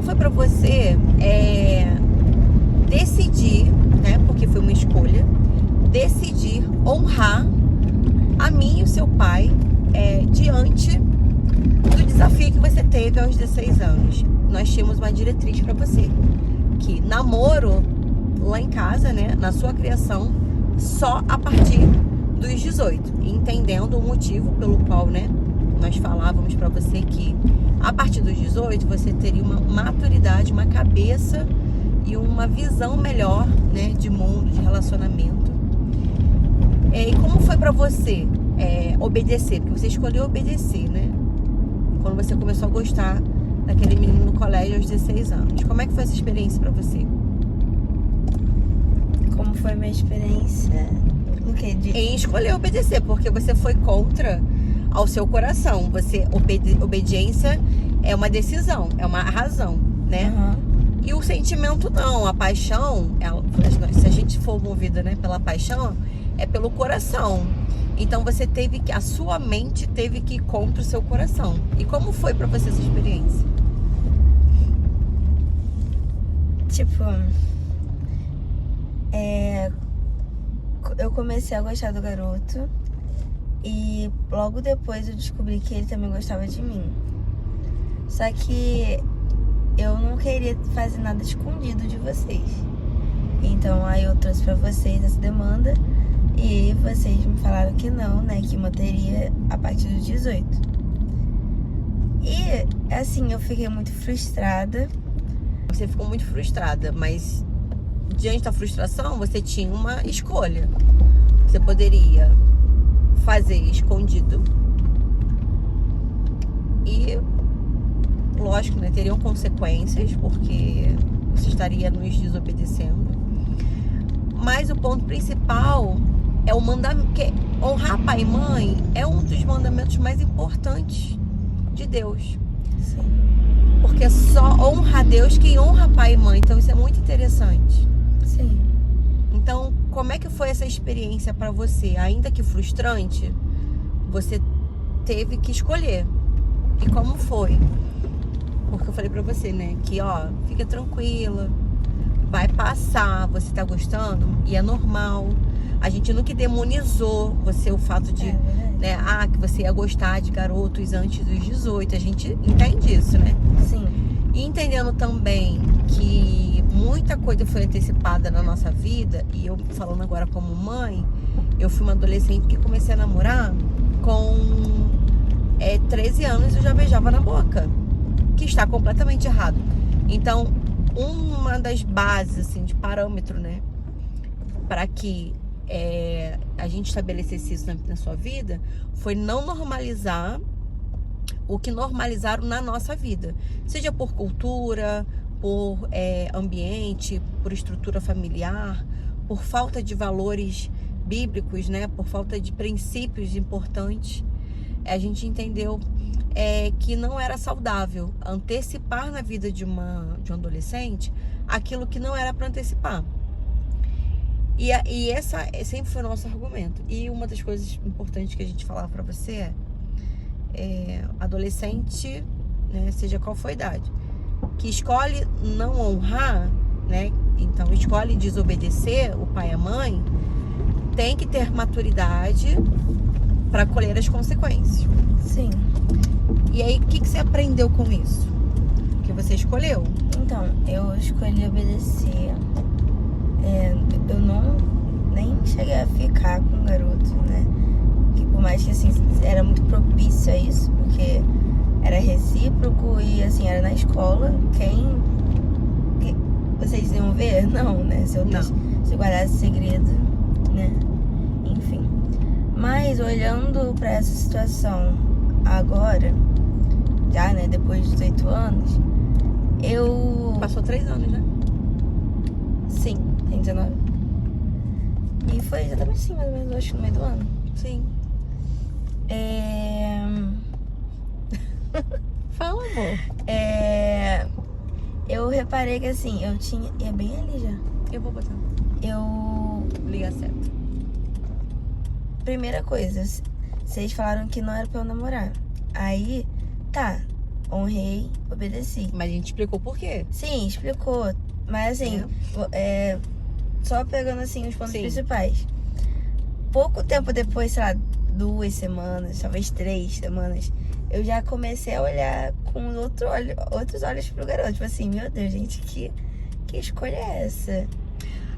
foi pra você decidir, né? Porque foi uma escolha, decidir honrar a mim e o seu pai diante do desafio que você teve aos 16 anos. Nós tínhamos uma diretriz pra você, que namoro lá em casa, né, na sua criação, só a partir dos 18, entendendo o motivo pelo qual, né, nós falávamos pra você que a partir dos 18 você teria uma maturidade, uma cabeça e uma visão melhor, né, de mundo, de relacionamento. E como foi pra você obedecer? Porque você escolheu obedecer, né? Quando você começou a gostar daquele menino no colégio aos 16 anos. Como é que foi essa experiência pra você? Como foi minha experiência? O quê? Em escolher obedecer, porque você foi contra ao seu coração. Obediência é uma decisão, é uma razão, né? Uhum. E o sentimento não, a paixão, se a gente for movida, né, pela paixão, é pelo coração. Então você teve que, a sua mente teve que ir contra o seu coração. E como foi pra você essa experiência? Tipo, eu comecei a gostar do garoto e logo depois eu descobri que ele também gostava de mim. Só que eu não queria fazer nada escondido de vocês. Então aí eu trouxe pra vocês essa demanda e vocês me falaram que não, né? Que manteria a partir dos 18. E assim, eu fiquei muito frustrada. Você ficou muito frustrada, mas diante da frustração você tinha uma escolha. Você poderia fazer escondido e, lógico, né, teriam consequências, porque você estaria nos desobedecendo. Mas o ponto principal é o mandamento, que honrar pai e mãe é um dos mandamentos mais importantes de Deus. Sim. Porque só honra a Deus quem honra pai e mãe. Então isso é muito interessante. Sim. Então, como é que foi essa experiência pra você? Ainda que frustrante, você teve que escolher. E como foi? Porque eu falei pra você, né, que ó, fica tranquila, vai passar, você tá gostando e é normal. A gente nunca demonizou você, o fato de, né, que você ia gostar de garotos antes dos 18. A gente entende isso, né? Sim. E entendendo também que muita coisa foi antecipada na nossa vida, e eu falando agora como mãe, eu fui uma adolescente que comecei a namorar com 13 anos e eu já beijava na boca, que está completamente errado. Então, uma das bases, assim, de parâmetro, né, para que a gente estabelecesse isso na sua vida, foi não normalizar o que normalizaram na nossa vida, seja por cultura, por ambiente, por estrutura familiar, por falta de valores bíblicos, né, por falta de princípios importantes. A gente entendeu que não era saudável antecipar na vida de um adolescente aquilo que não era para antecipar. E essa sempre foi o nosso argumento. E uma das coisas importantes que a gente falava para você adolescente, né, seja qual for a idade, que escolhe não honrar, né, então escolhe desobedecer o pai e a mãe, tem que ter maturidade para colher as consequências. Sim. E aí, o que você aprendeu com isso? Que você escolheu? Então, eu escolhi obedecer. Eu nem cheguei a ficar com o garoto, né? Que por mais que assim, era muito propício a isso, porque era recíproco e assim, era na escola. Vocês iam ver? Não, né? Se eu guardasse segredo, né? Enfim. Mas olhando pra essa situação agora, já, né? Depois de 18 anos, Passou 3 anos, né? Sim, tem 19. E foi exatamente assim, mais ou menos, acho que no meio do ano. Sim. Fala, amor. Eu reparei que assim, eu tinha... E é bem ali já. Eu vou botar. Liga certo. Primeira coisa, vocês falaram que não era pra eu namorar. Aí, tá. honrei, obedeci. Mas a gente explicou por quê. Sim, explicou. Mas assim, só pegando assim os pontos Sim. principais. Pouco tempo depois, sei lá, 2 semanas, talvez 3 semanas, eu já comecei a olhar com outros olhos pro garoto. Tipo assim, meu Deus, gente, que escolha é essa?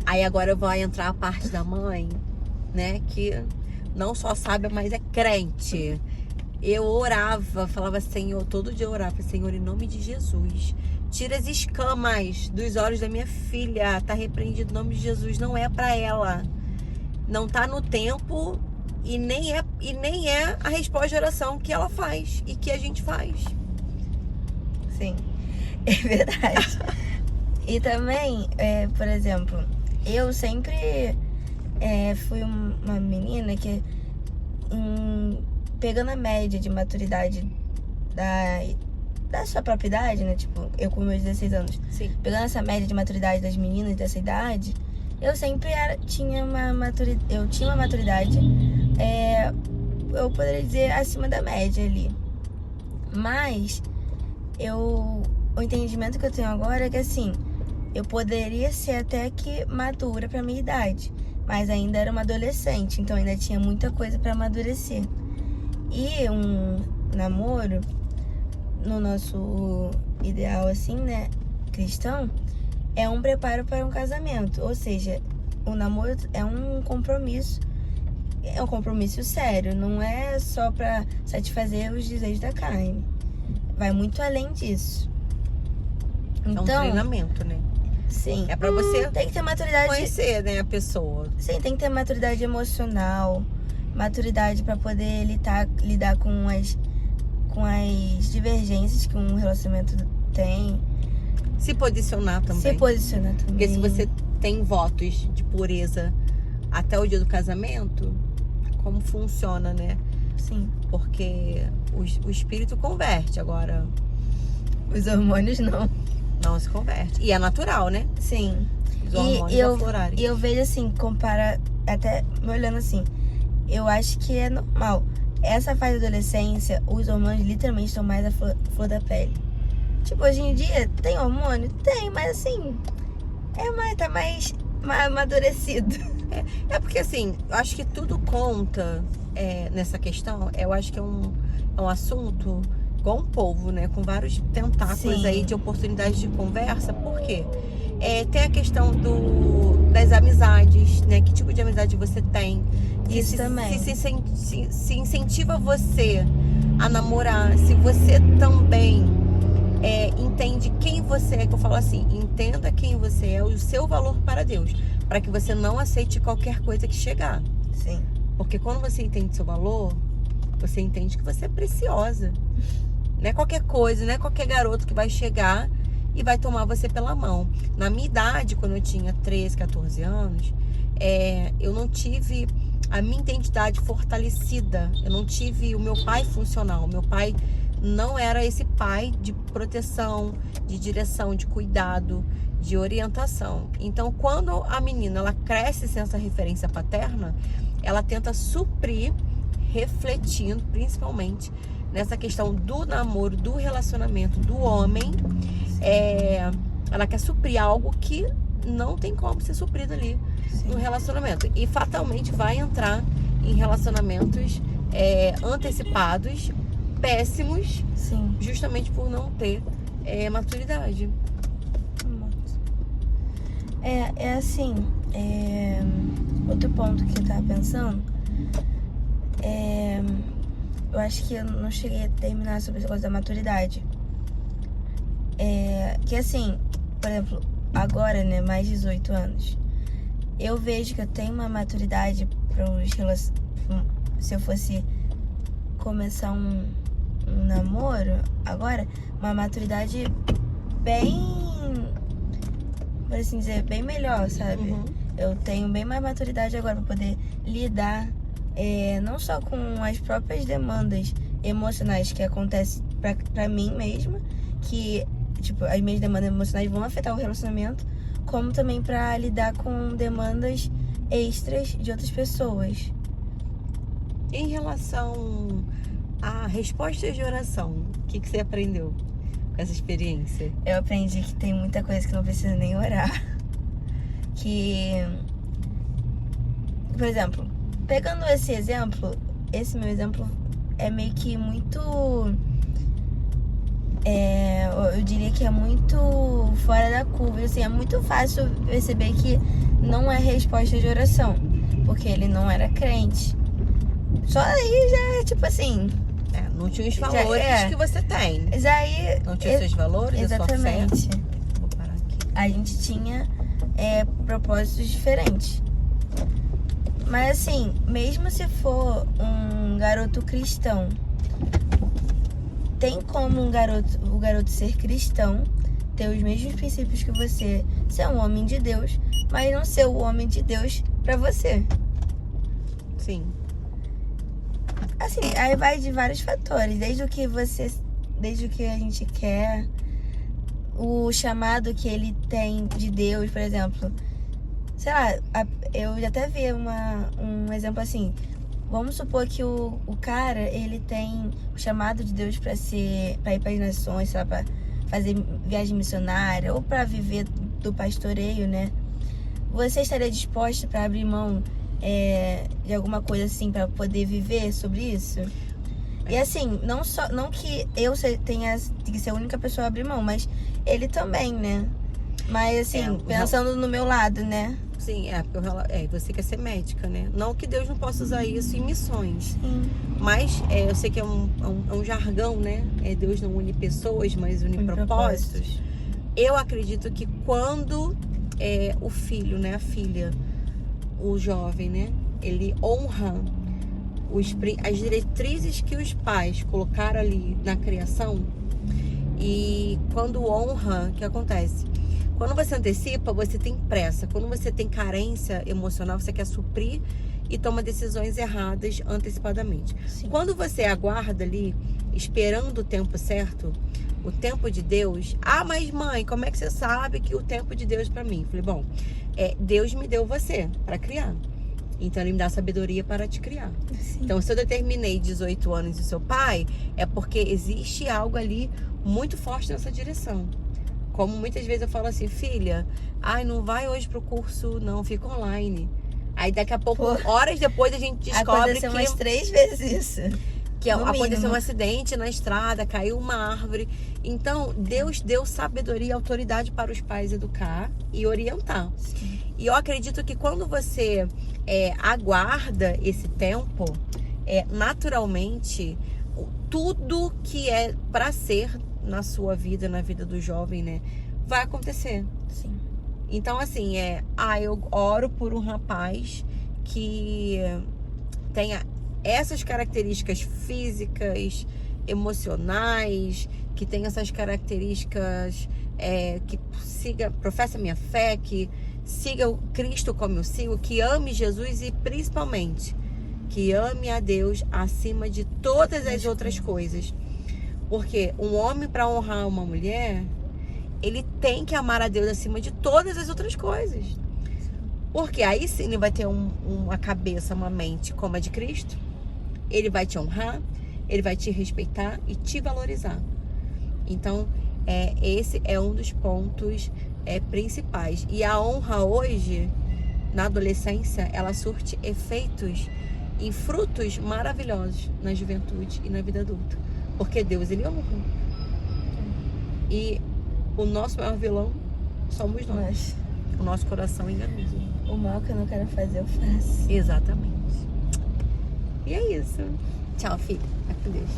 Aí agora vai entrar a parte da mãe, né? Que não só sabe, mas é crente. Eu orava, falava, Senhor, todo dia eu orava, Senhor, em nome de Jesus, tira as escamas dos olhos da minha filha, tá repreendido em nome de Jesus, não é pra ela, não tá no tempo e nem é a resposta de oração que ela faz e que a gente faz. Sim, é verdade. E também, por exemplo, eu sempre fui uma menina que, pegando a média de maturidade da sua própria idade, né? Tipo, eu com meus 16 anos. Sim. Pegando essa média de maturidade das meninas dessa idade, eu sempre tinha uma maturidade, eu poderia dizer, acima da média ali. Mas, o entendimento que eu tenho agora é que, assim, eu poderia ser até que madura pra minha idade, mas ainda era uma adolescente, então ainda tinha muita coisa pra amadurecer. E um namoro, no nosso ideal, assim, né, cristão, é um preparo para um casamento. Ou seja, o namoro é um compromisso sério, não é só pra satisfazer os desejos da carne. Vai muito além disso. Então, É um treinamento, né? Sim. É pra você tem que ter maturidade, conhecer, né, a pessoa. sim, tem que ter maturidade emocional, maturidade pra poder lidar com as divergências que um relacionamento tem. Se posicionar também. Se posicionar também. Porque se você tem votos de pureza até o dia do casamento, como funciona, né? Sim. Porque o espírito converte, agora Os hormônios não. não se converte. E é natural, né? Sim. Os hormônios aflorarem. E eu vejo assim, até me olhando assim, eu acho que é normal. Essa fase da adolescência, os hormônios literalmente estão mais à flor da pele. Tipo, hoje em dia, tem hormônio? Tem, mas assim, tá mais amadurecido. É porque assim, eu acho que tudo conta nessa questão. Eu acho que é um assunto igual um polvo, né? Com vários tentáculos. Sim. Aí de oportunidades de conversa. Por quê? Tem a questão das amizades, né? Que tipo de amizade você tem? Isso também. Se incentiva você a namorar, se você também entende quem você é, que eu falo assim, entenda quem você é, o seu valor para Deus, para que você não aceite qualquer coisa que chegar. Sim. Porque quando você entende seu valor, você entende que você é preciosa. Não é qualquer coisa, não é qualquer garoto que vai chegar e vai tomar você pela mão. Na minha idade, quando eu tinha 13, 14 anos, eu não tive a minha identidade fortalecida. Eu não tive o meu pai funcional. O meu pai não era esse pai de proteção, de direção, de cuidado, de orientação. Então, quando a menina ela cresce sem essa referência paterna, ela tenta suprir, refletindo principalmente nessa questão do namoro, do relacionamento do homem. Ela quer suprir algo que não tem como ser suprido ali. Sim. No relacionamento. E fatalmente vai entrar em relacionamentos antecipados, péssimos. Sim. Justamente por não ter maturidade. Assim, outro ponto que eu tava pensando, eu acho que eu não cheguei a terminar sobre esse negócio da maturidade. Que assim, por exemplo, agora, né, mais 18 anos, eu vejo que eu tenho uma maturidade para os relacionamentos. Se eu fosse começar um namoro agora, uma maturidade bem, por assim dizer, bem melhor, sabe? Uhum. Eu tenho bem mais maturidade agora para poder lidar não só com as próprias demandas emocionais que acontecem pra mim mesma, que tipo, as minhas demandas emocionais vão afetar o relacionamento, como também pra lidar com demandas extras de outras pessoas. Em relação a resposta de oração. O que você aprendeu com essa experiência? Eu aprendi que tem muita coisa que não precisa nem orar. Que, por exemplo, pegando esse meu exemplo é meio que muito... eu diria que é muito fora da curva. Assim, é muito fácil perceber que não é resposta de oração, porque ele não era crente. Só aí já é tipo assim... não tinha os valores que você tem. Já aí, não tinha os seus valores, exatamente. A sua fé. Vou parar aqui. A gente tinha propósitos diferentes. Mas assim, mesmo se for um garoto cristão, tem como o garoto ser cristão, ter os mesmos princípios que você, ser um homem de Deus, mas não ser o homem de Deus pra você. Sim. Assim, aí vai de vários fatores, desde o que a gente quer, o chamado que ele tem de Deus, por exemplo. Sei lá, eu já até vi um exemplo assim. Vamos supor que o cara, ele tem o chamado de Deus pra ir para as nações, sei lá, pra fazer viagem missionária ou pra viver do pastoreio, né? Você estaria disposta pra abrir mão de alguma coisa assim pra poder viver sobre isso? E assim, não que eu tenha que ser a única pessoa a abrir mão, mas ele também, né? Mas assim, pensando no meu lado, né? Sim, porque você quer ser médica, né? Não que Deus não possa usar isso em missões. Sim. Mas eu sei que é um jargão, né? Deus não une pessoas, mas une propósitos. Eu acredito que quando o filho, né? A filha, o jovem, né? Ele honra as diretrizes que os pais colocaram ali na criação. E quando honra, o que acontece? Quando você antecipa, você tem pressa. Quando você tem carência emocional, você quer suprir e toma decisões erradas antecipadamente. Sim. Quando você aguarda ali, esperando o tempo certo, o tempo de Deus... mas mãe, como é que você sabe que o tempo de Deus para mim? Falei, bom, Deus me deu você para criar. Então ele me dá sabedoria para te criar. Sim. Então se eu determinei 18 anos de seu pai, é porque existe algo ali muito forte nessa direção. Como muitas vezes eu falo assim, filha, não vai hoje pro curso, não, fica online. Aí daqui a pouco, horas depois, a gente descobre aconteceu umas 3 vezes isso. Que aconteceu um acidente na estrada, caiu uma árvore. Então, Deus deu sabedoria e autoridade para os pais educar e orientar. Sim. E eu acredito que quando você aguarda esse tempo, naturalmente, tudo que é para ser na sua vida, na vida do jovem, né, vai acontecer. Sim. Então, assim, eu oro por um rapaz que tenha essas características físicas, emocionais, que tenha essas características, que professe a minha fé, que siga o Cristo como eu sigo, que ame Jesus e principalmente que ame a Deus acima de todas as outras coisas. Porque um homem, para honrar uma mulher, ele tem que amar a Deus acima de todas as outras coisas. Porque aí sim ele vai ter uma cabeça, uma mente como a de Cristo. Ele vai te honrar, ele vai te respeitar e te valorizar. Então, esse é um dos pontos principais. E a honra hoje, na adolescência, ela surte efeitos e frutos maravilhosos na juventude e na vida adulta. Porque Deus, ele honra. E o nosso maior vilão somos nós. O nosso coração enganoso. O mal que eu não quero fazer, eu faço. Exatamente. E é isso. Tchau, filha. Vai com Deus.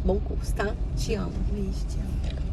Bom curso, tá? Te amo. Beijo, te amo.